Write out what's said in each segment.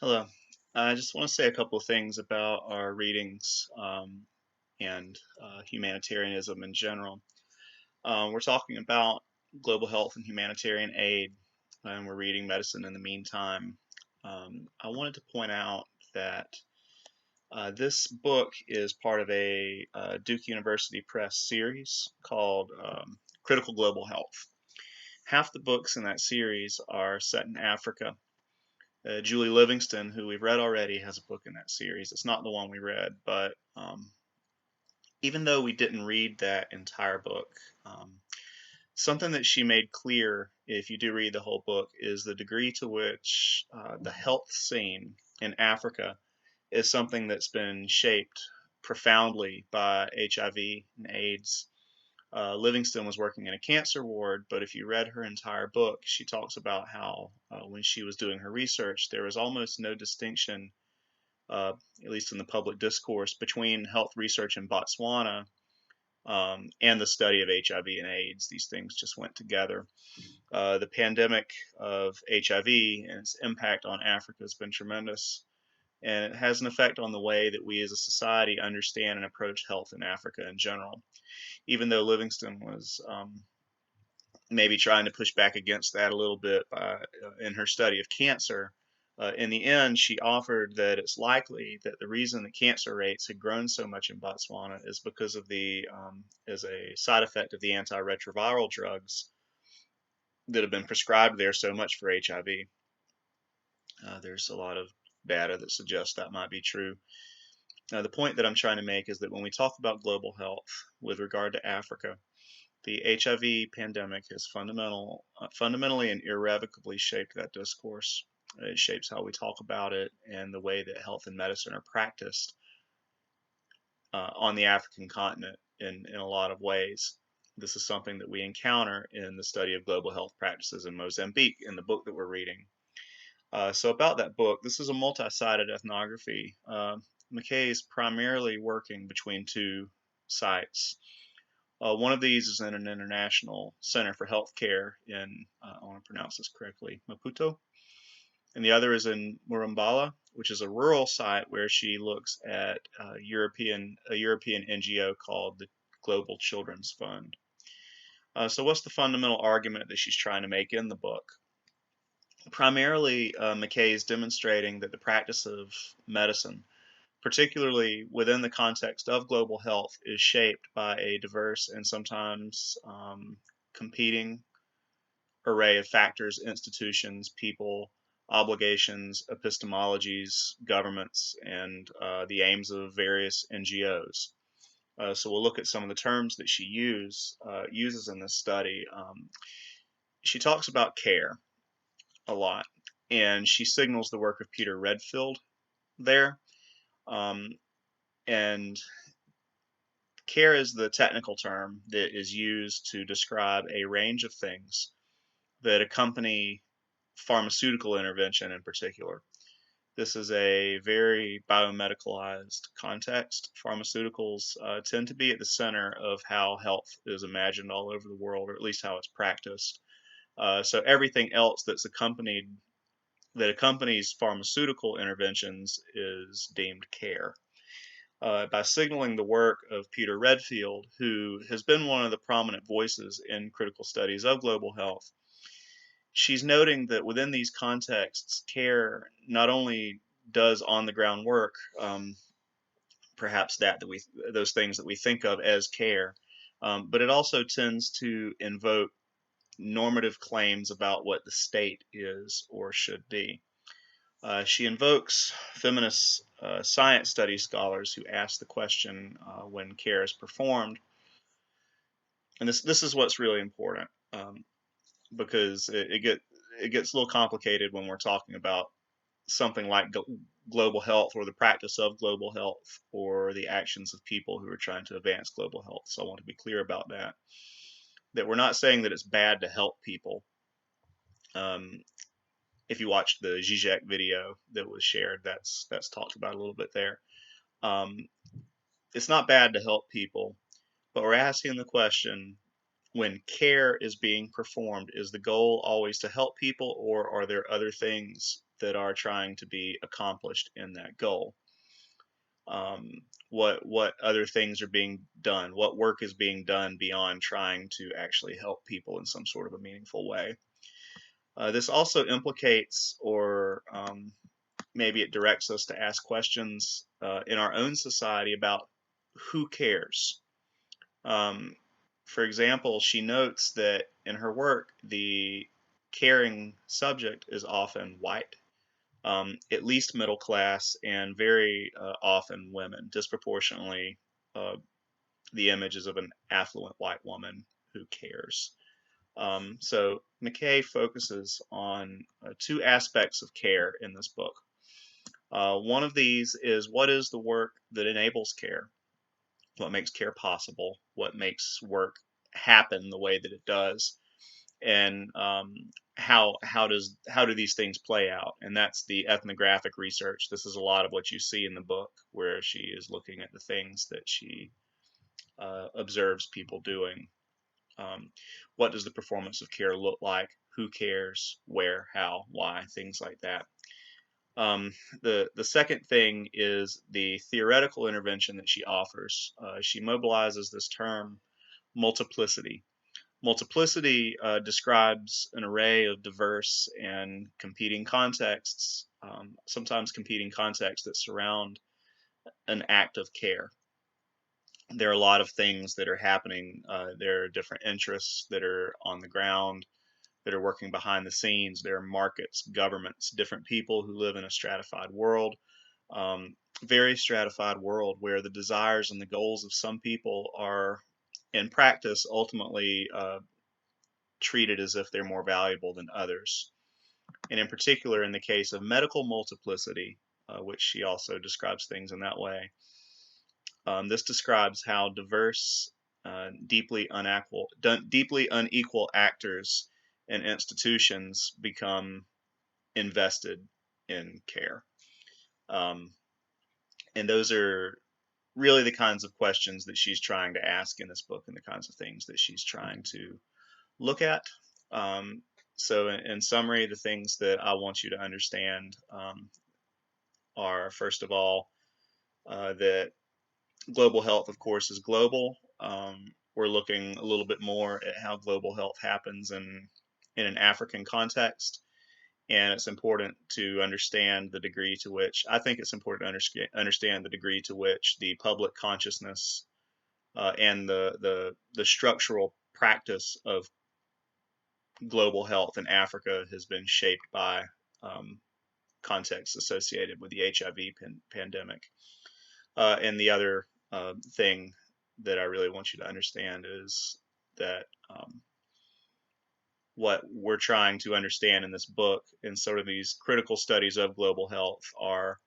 Hello. I just want to say a couple of things about our readings and humanitarianism in general. We're talking about global health and humanitarian aid, and we're reading Medicine in the Meantime. I wanted to point out that this book is part of a Duke University Press series called Critical Global Health. Half the books in that series are set in Africa. Julie Livingston, who we've read already, has a book in that series. It's not the one we read, but even though we didn't read that entire book, something that she made clear, if you do read the whole book, is the degree to which the health scene in Africa is something that's been shaped profoundly by HIV and AIDS. Livingston was working in a cancer ward, but if you read her entire book, she talks about how when she was doing her research, there was almost no distinction, uh, at least in the public discourse, between health research in Botswana and the study of HIV and AIDS. These things just went together. The pandemic of HIV and its impact on Africa has been tremendous, and it has an effect on the way that we as a society understand and approach health in Africa in general. Even though Livingston was maybe trying to push back against that a little bit in her study of cancer. In the end, she offered that it's likely that the reason that cancer rates had grown so much in Botswana is because of as a side effect of the antiretroviral drugs that have been prescribed there so much for HIV. There's a lot of data that suggests that might be true. The point that I'm trying to make is that when we talk about global health with regard to Africa, the HIV pandemic has fundamentally and irrevocably shaped that discourse. It shapes how we talk about it and the way that health and medicine are practiced on the African continent in a lot of ways. This is something that we encounter in the study of global health practices in Mozambique in the book that we're reading. So about that book, this is a multi-sided ethnography. McKay is primarily working between two sites. One of these is in an international center for healthcare in, I want to pronounce this correctly, Maputo. And the other is in Murambala, which is a rural site where she looks at a European NGO called the Global Children's Fund. So what's the fundamental argument that she's trying to make in the book? Primarily, McKay is demonstrating that the practice of medicine, particularly within the context of global health, is shaped by a diverse and sometimes competing array of factors, institutions, people, obligations, epistemologies, governments, and the aims of various NGOs. So we'll look at some of the terms that she uses in this study. She talks about care a lot, and she signals the work of Peter Redfield there. Um, and care is the technical term that is used to describe a range of things that accompany pharmaceutical intervention in particular. This is a very biomedicalized context. Pharmaceuticals tend to be at the center of how health is imagined all over the world, or at least how it's practiced. So everything else that accompanies pharmaceutical interventions is deemed care. By signaling the work of Peter Redfield, who has been one of the prominent voices in critical studies of global health, she's noting that within these contexts, care not only does on the ground work, perhaps that we those things that we think of as care, but it also tends to invoke normative claims about what the state is or should be. She invokes feminist science studies scholars who ask the question when care is performed, and this is what's really important because it gets a little complicated when we're talking about something like global health or the practice of global health or the actions of people who are trying to advance global health. So I want to be clear about that. That we're not saying that it's bad to help people. Um, if you watched the Zizek video that was shared, that's talked about a little bit there. Um, it's not bad to help people, but we're asking the question: when care is being performed, is the goal always to help people, or are there other things that are trying to be accomplished in that goal. What other things are being done? What work is being done beyond trying to actually help people in some sort of a meaningful way? This also implicates, or maybe it directs us to ask questions in our own society about who cares. Um, for example, she notes that in her work, the caring subject is often white, at least middle class, and very often women, disproportionately the images of an affluent white woman who cares. So McKay focuses on two aspects of care in this book. One of these is, what is the work that enables care? What makes care possible? What makes work happen the way that it does? And how do these things play out? And that's the ethnographic research. This is a lot of what you see in the book, where she is looking at the things that she observes people doing. What does the performance of care look like? Who cares? Where? How? Why? Things like that. The second thing is the theoretical intervention that she offers. She mobilizes this term multiplicity. Multiplicity describes an array of diverse and competing contexts, sometimes competing contexts that surround an act of care. There are a lot of things that are happening. There are different interests that are on the ground, that are working behind the scenes. There are markets, governments, different people who live in a stratified world, very stratified world, where the desires and the goals of some people are, in practice, ultimately treated as if they're more valuable than others. And in particular, in the case of medical multiplicity, which she also describes things in that way, this describes how diverse, deeply unequal actors and institutions become invested in care. And those are really the kinds of questions that she's trying to ask in this book, and the kinds of things that she's trying to look at. So in summary, the things that I want you to understand are, first of all, that global health, of course, is global. We're looking a little bit more at how global health happens in an African context. And it's important to understand the degree to which, I think it's important to understand the degree to which the public consciousness and the structural practice of global health in Africa has been shaped by contexts associated with the HIV pandemic. And the other thing that I really want you to understand is that what we're trying to understand in this book, in sort of these critical studies of global health, are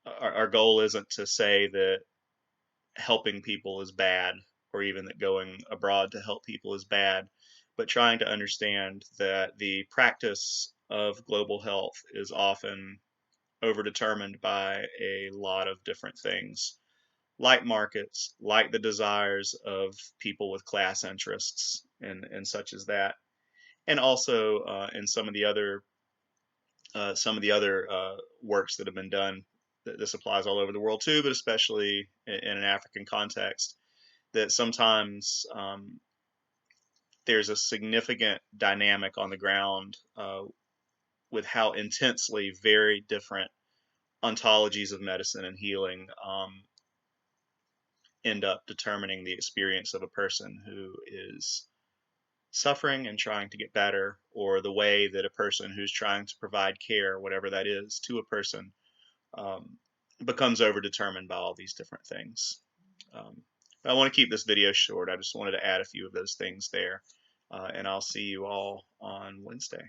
our goal isn't to say that helping people is bad, or even that going abroad to help people is bad, but trying to understand that the practice of global health is often overdetermined by a lot of different things, like markets, like the desires of people with class interests, and such as that, and also in some of the other works that have been done. This applies all over the world too, but especially in an African context, that sometimes there's a significant dynamic on the ground with how intensely very different ontologies of medicine and healing end up determining the experience of a person who is suffering and trying to get better, or the way that a person who's trying to provide care, whatever that is, to a person, um, becomes overdetermined by all these different things. I want to keep this video short. I just wanted to add a few of those things there, and I'll see you all on Wednesday.